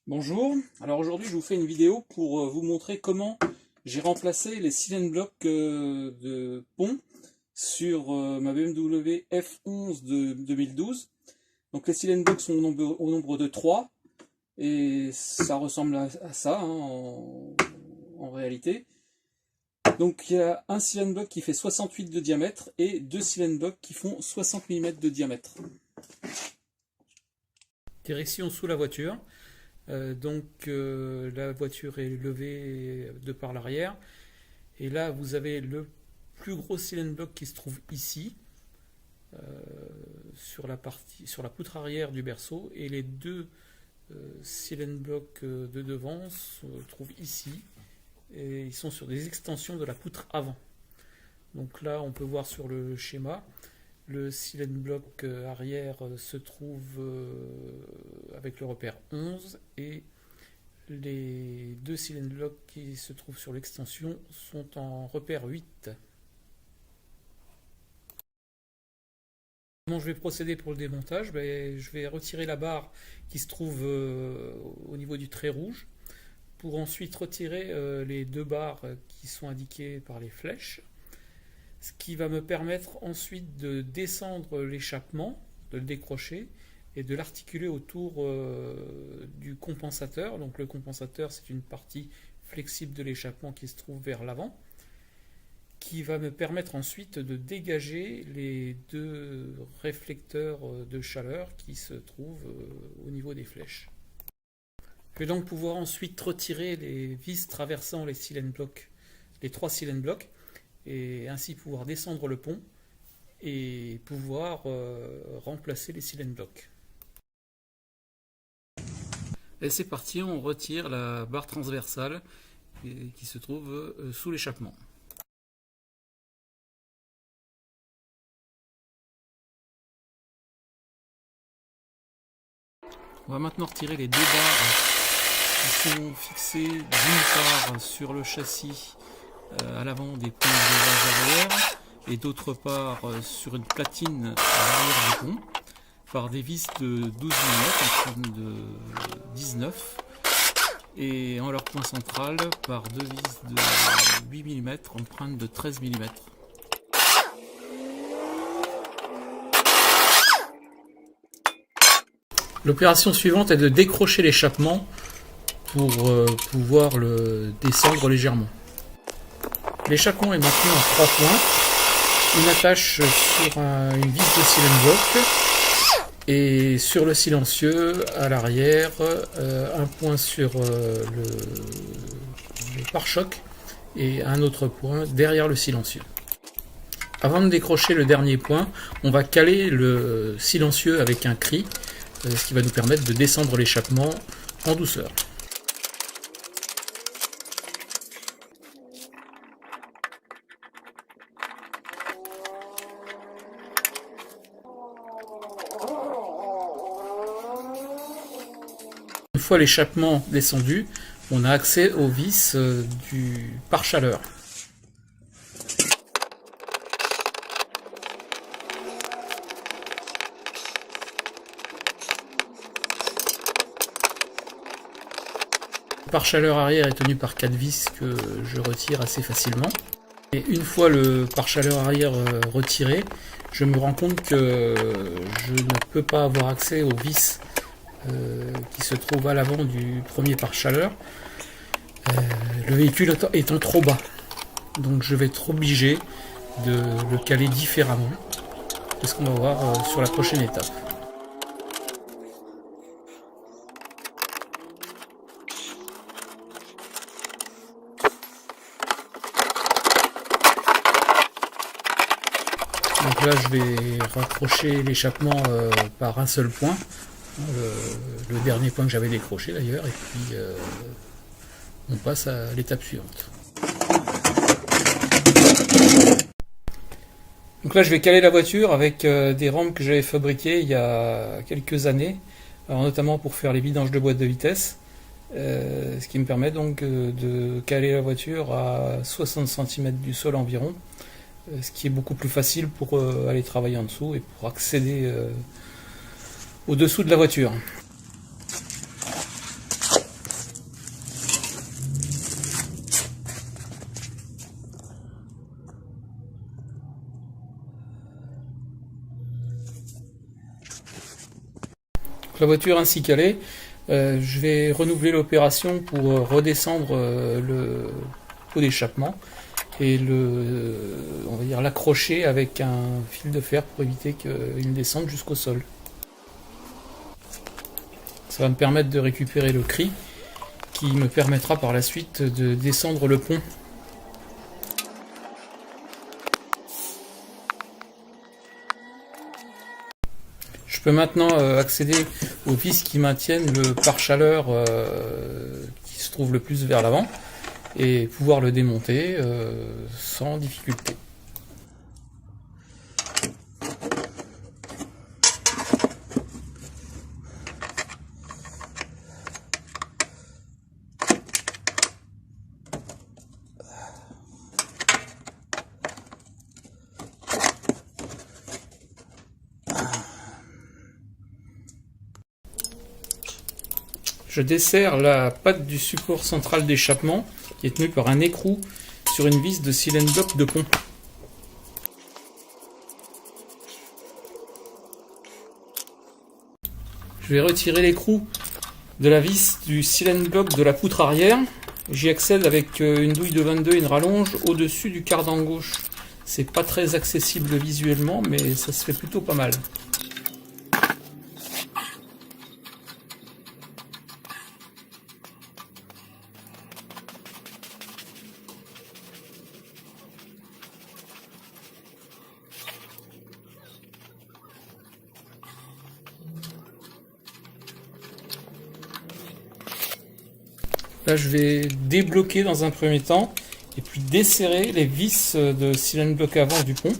Bonjour, alors aujourd'hui je vous fais une vidéo pour vous montrer comment j'ai remplacé les silent blocks de pont sur ma BMW F11 de 2012. Donc les silent blocks sont au nombre de 3 et ça ressemble à ça en réalité. Donc il y a un silent block qui fait 68 de diamètre et deux silent blocks qui font 60 mm de diamètre. Direction sous la voiture. La voiture est levée de par l'arrière et là vous avez le plus gros silent block qui se trouve ici sur la poutre arrière du berceau, et les deux silent blocks de devant se trouvent ici et ils sont sur des extensions de la poutre avant. Donc là on peut voir sur le schéma, le silent block arrière se trouve avec le repère 11 et les deux silent blocks qui se trouvent sur l'extension sont en repère 8. Comment je vais procéder pour le démontage? Je vais retirer la barre qui se trouve au niveau du trait rouge pour ensuite retirer les deux barres qui sont indiquées par les flèches. Ce qui va me permettre ensuite de descendre l'échappement, de le décrocher et de l'articuler autour du compensateur. Donc le compensateur, c'est une partie flexible de l'échappement qui se trouve vers l'avant, qui va me permettre ensuite de dégager les deux réflecteurs de chaleur qui se trouvent au niveau des flèches. Je vais donc pouvoir ensuite retirer les vis traversant les silent blocks, les trois silent blocks, et ainsi pouvoir descendre le pont et pouvoir remplacer les silent blocks. Et c'est parti, on retire la barre transversale qui se trouve sous l'échappement. On va maintenant retirer les deux barres qui sont fixées d'une part sur le châssis à l'avant des ponts de arrière et d'autre part sur une platine à l'arrière du pont par des vis de 12 mm empreintes de 19 et en leur point central par deux vis de 8 mm empreintes de 13 mm. L'opération suivante est de décrocher l'échappement pour pouvoir le descendre légèrement. L'échappement est maintenu en 3 points, une attache sur une vis de silent block et sur le silencieux à l'arrière, un point sur le pare-choc et un autre point derrière le silencieux. Avant de décrocher le dernier point, on va caler le silencieux avec un cri, ce qui va nous permettre de descendre l'échappement en douceur. Une fois l'échappement descendu, on a accès aux vis du pare-chaleur. Le pare-chaleur arrière est tenu par 4 vis que je retire assez facilement. Et une fois le pare-chaleur arrière retiré, je me rends compte que je ne peux pas avoir accès aux vis qui se trouvent à l'avant du premier pare-chaleur, le véhicule étant trop bas. Donc je vais être obligé de le caler différemment. C'est ce qu'on va voir sur la prochaine étape. Donc là je vais raccrocher l'échappement par un seul point, le dernier point que j'avais décroché d'ailleurs, et puis on passe à l'étape suivante. Donc là je vais caler la voiture avec des rampes que j'avais fabriquées il y a quelques années, alors notamment pour faire les vidanges de boîte de vitesse, ce qui me permet donc de caler la voiture à 60 cm du sol environ, ce qui est beaucoup plus facile pour aller travailler en dessous et pour accéder au-dessous de la voiture. La voiture ainsi calée, je vais renouveler l'opération pour redescendre le pot d'échappement et on va dire l'accrocher avec un fil de fer pour éviter qu'il ne descende jusqu'au sol. Ça va me permettre de récupérer le cri qui me permettra par la suite de descendre le pont. Je peux maintenant accéder aux vis qui maintiennent le pare-chaleur qui se trouve le plus vers l'avant et pouvoir le démonter sans difficulté. Je desserre la patte du support central d'échappement qui est tenu par un écrou sur une vis de silent block de pont. Je vais retirer l'écrou de la vis du silent block de la poutre arrière. J'y accède avec une douille de 22 et une rallonge au-dessus du cardan gauche. C'est pas très accessible visuellement, mais ça se fait plutôt pas mal. Là, je vais débloquer dans un premier temps et puis desserrer les vis de silent block avant du pont.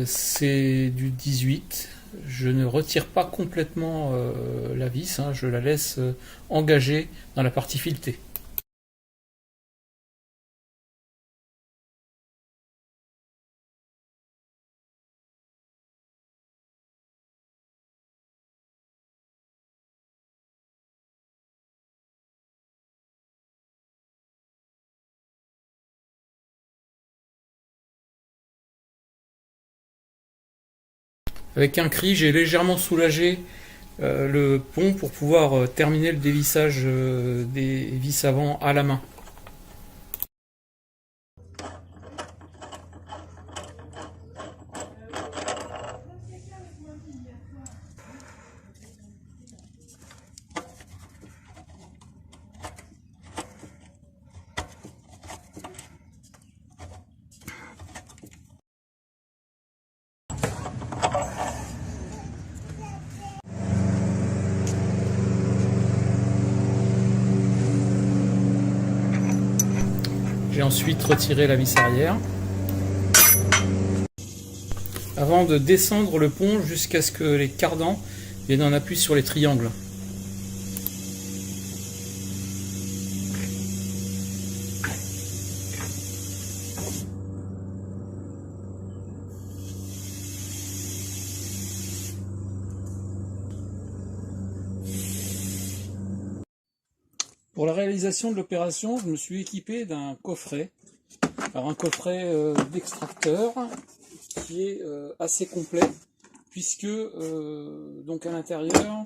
C'est du 18. Je ne retire pas complètement la vis, hein, je la laisse engagée dans la partie filetée. Avec un cri, j'ai légèrement soulagé le pont pour pouvoir terminer le dévissage des vis avant à la main. J'ai ensuite retiré la vis arrière avant de descendre le pont jusqu'à ce que les cardans viennent en appui sur les triangles. Pour la réalisation de l'opération, je me suis équipé d'un coffret. Alors un coffret d'extracteur qui est assez complet puisque donc à l'intérieur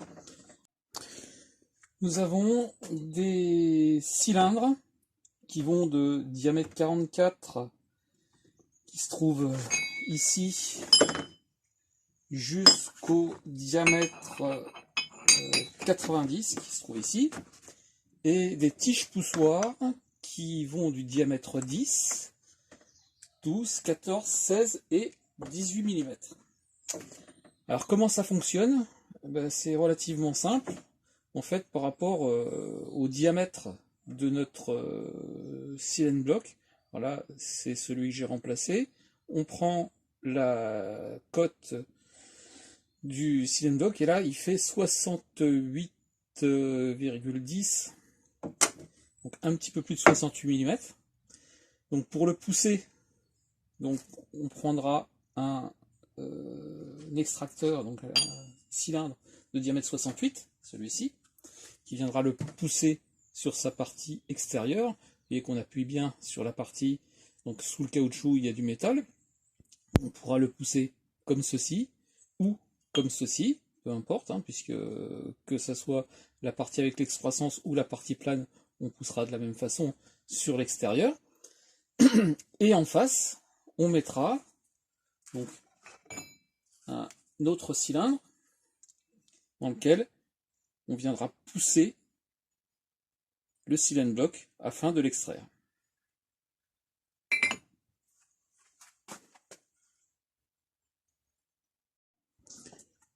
nous avons des cylindres qui vont de diamètre 44 qui se trouvent ici jusqu'au diamètre 90 qui se trouve ici, et des tiges poussoirs qui vont du diamètre 10, 12, 14, 16 et 18 mm. Alors comment ça fonctionne? C'est relativement simple. En fait, par rapport au diamètre de notre silent block, voilà, c'est celui que j'ai remplacé. On prend la cote du silent block et là il fait 68,10, donc un petit peu plus de 68 mm. Donc pour le pousser, donc on prendra un extracteur, donc un cylindre de diamètre 68, celui-ci, qui viendra le pousser sur sa partie extérieure, et qu'on appuie bien sur la partie, donc sous le caoutchouc il y a du métal. On pourra le pousser comme ceci, ou comme ceci, peu importe, hein, puisque que ça soit la partie avec l'excroissance ou la partie plane, on poussera de la même façon sur l'extérieur. Et en face, on mettra donc un autre cylindre dans lequel on viendra pousser le silane block afin de l'extraire.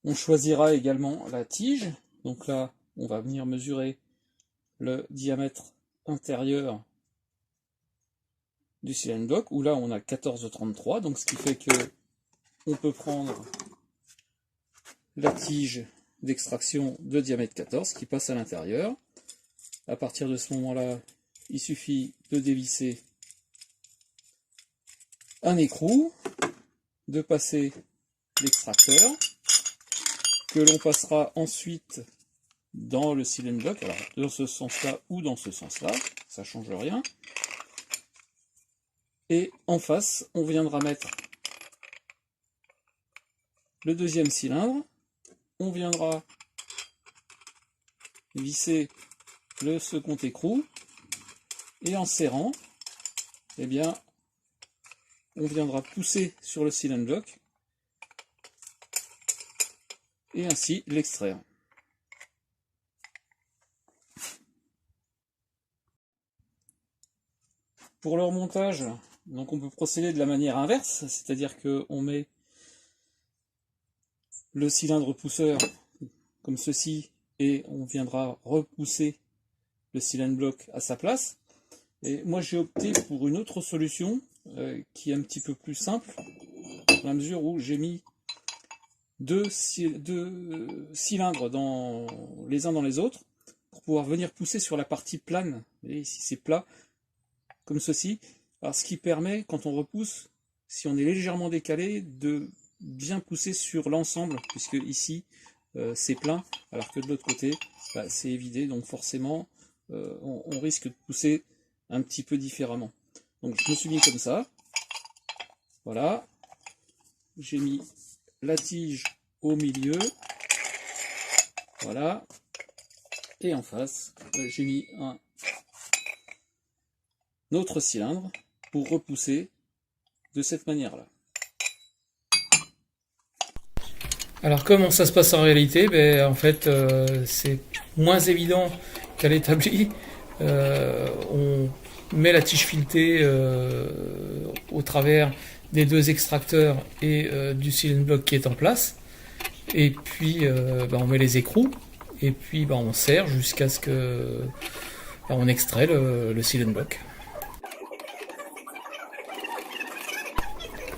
On choisira également la tige. Donc là, on va venir mesurer le diamètre intérieur du silane block, où là on a 14,33, donc ce qui fait que on peut prendre la tige d'extraction de diamètre 14 qui passe à l'intérieur. À partir de ce moment-là, il suffit de dévisser un écrou, de passer l'extracteur, que l'on passera ensuite dans le silane block, alors dans ce sens-là ou dans ce sens-là, ça change rien. Et en face, on viendra mettre le deuxième cylindre, on viendra visser le second écrou, et en serrant, eh bien, on viendra pousser sur le silane block, et ainsi l'extraire. Pour le remontage, donc on peut procéder de la manière inverse, c'est-à-dire qu'on met le cylindre pousseur comme ceci, et on viendra repousser le silane block à sa place. Et moi j'ai opté pour une autre solution qui est un petit peu plus simple, dans la mesure où j'ai mis deux cylindres les uns dans les autres, pour pouvoir venir pousser sur la partie plane. Et ici c'est plat, comme ceci. Alors ce qui permet, quand on repousse, si on est légèrement décalé, de bien pousser sur l'ensemble, puisque ici c'est plein, alors que de l'autre côté c'est évidé, donc forcément on risque de pousser un petit peu différemment. Donc je me suis mis comme ça, voilà, j'ai mis la tige au milieu, voilà, et en face j'ai mis un autre cylindre pour repousser de cette manière-là. Alors comment ça se passe en réalité? En fait, c'est moins évident qu'à l'établi. On met la tige filetée au travers des deux extracteurs et du silane block qui est en place. Et puis on met les écrous et puis on serre jusqu'à ce que on extrait le silane block.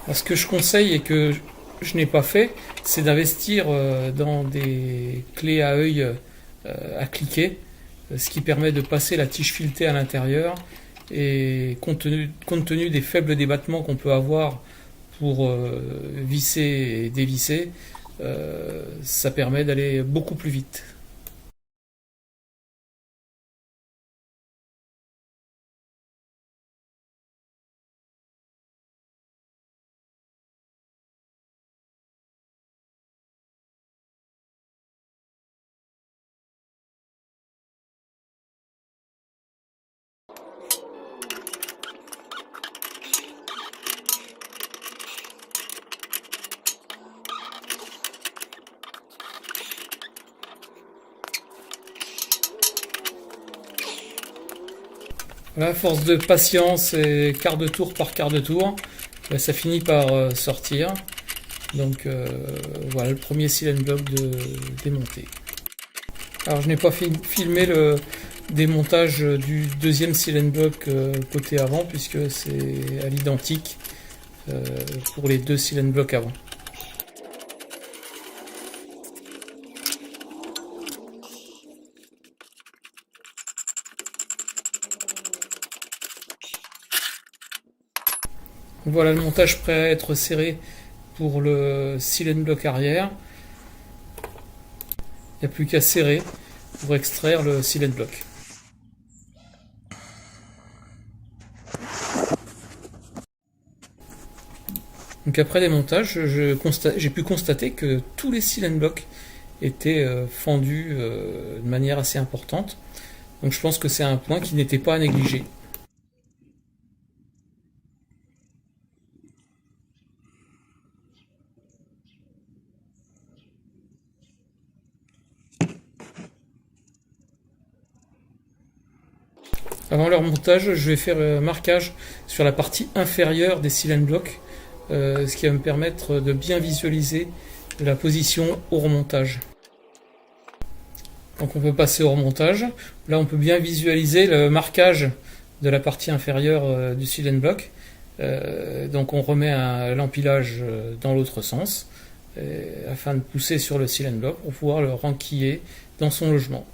Alors, ce que je conseille et que je n'ai pas fait, c'est d'investir dans des clés à œil à cliquer, ce qui permet de passer la tige filetée à l'intérieur, et compte tenu des faibles débattements qu'on peut avoir pour visser et dévisser, ça permet d'aller beaucoup plus vite. À force de patience et quart de tour par quart de tour, ça finit par sortir. Donc voilà le premier silane block démonté. Alors je n'ai pas filmé le démontage du deuxième silane block côté avant, puisque c'est à l'identique pour les deux silane blocks avant. Voilà le montage prêt à être serré pour le silane block arrière. Il n'y a plus qu'à serrer pour extraire le silane block. Donc après démontage, j'ai pu constater que tous les silane blocks était fendu de manière assez importante. Donc je pense que c'est un point qui n'était pas à négliger. Avant leur montage, je vais faire un marquage sur la partie inférieure des cylindres blocs, ce qui va me permettre de bien visualiser la position au remontage. Donc on peut passer au remontage. Là on peut bien visualiser le marquage de la partie inférieure du cylindre bloc. Donc on remet l'empilage dans l'autre sens afin de pousser sur le cylindre bloc pour pouvoir le renquiller dans son logement.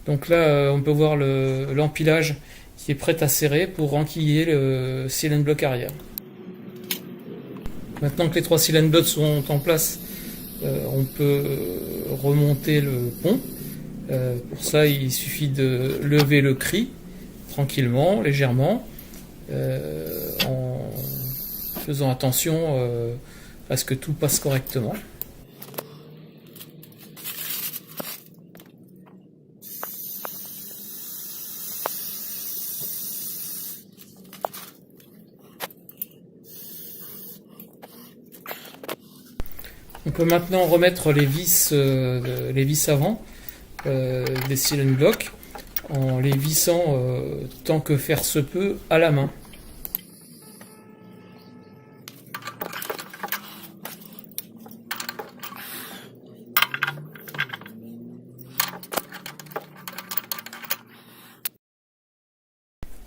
Donc là, on peut voir l'empilage qui est prêt à serrer pour enquiller le cylindre bloc arrière. Maintenant que les 3 cylindres blocs sont en place, on peut remonter le pont. Pour ça, il suffit de lever le cri tranquillement, légèrement, en faisant attention à ce que tout passe correctement. On peut maintenant remettre les vis avant des cylindres blocs en les vissant tant que faire se peut à la main.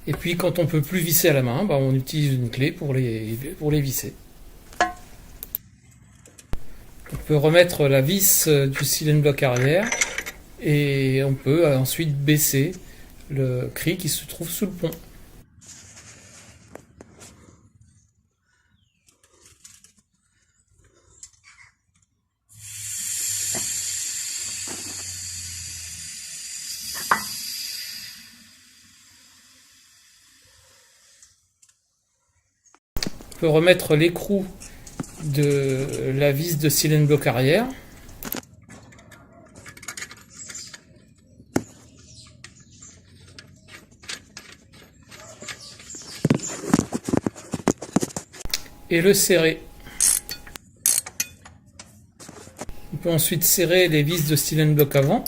Et puis quand on peut plus visser à la main, on utilise une clé pour les visser. On peut remettre la vis du cylindre bloc arrière et on peut ensuite baisser le cri qui se trouve sous le pont. On peut remettre l'écrou de la vis de cylindre bloc arrière. Et le serrer. On peut ensuite serrer les vis de cylindre bloc avant.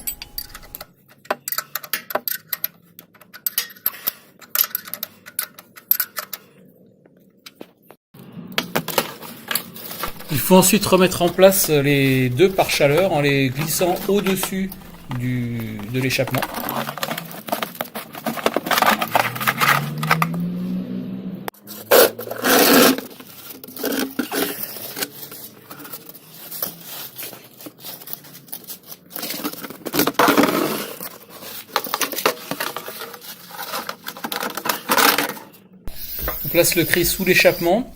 Il faut ensuite remettre en place les 2 pare-chaleur en les glissant au-dessus de l'échappement. On place le cri sous l'échappement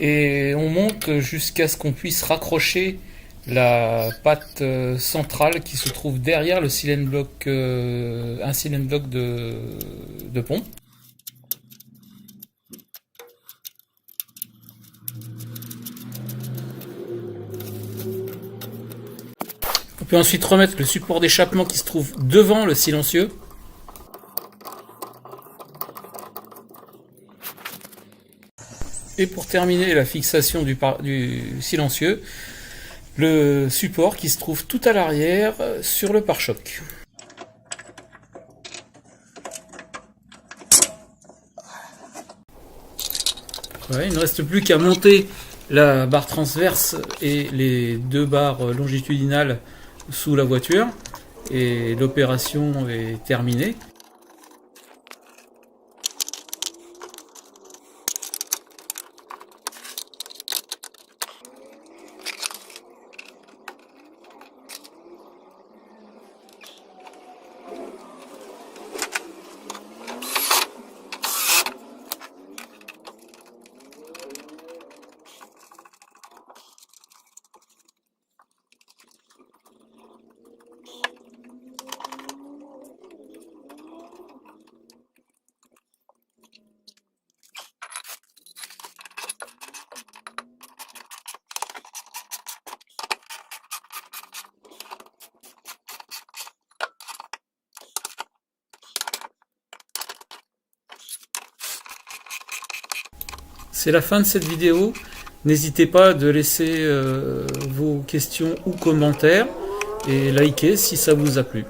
et on monte jusqu'à ce qu'on puisse raccrocher la patte centrale qui se trouve derrière le cylindre bloc, un cylindre bloc de pont. On peut ensuite remettre le support d'échappement qui se trouve devant le silencieux. Et pour terminer la fixation du silencieux, le support qui se trouve tout à l'arrière sur le pare-choc. Ouais, il ne reste plus qu'à monter la barre transverse et les 2 barres longitudinales sous la voiture et l'opération est terminée. C'est la fin de cette vidéo. N'hésitez pas de laisser vos questions ou commentaires et liker si ça vous a plu.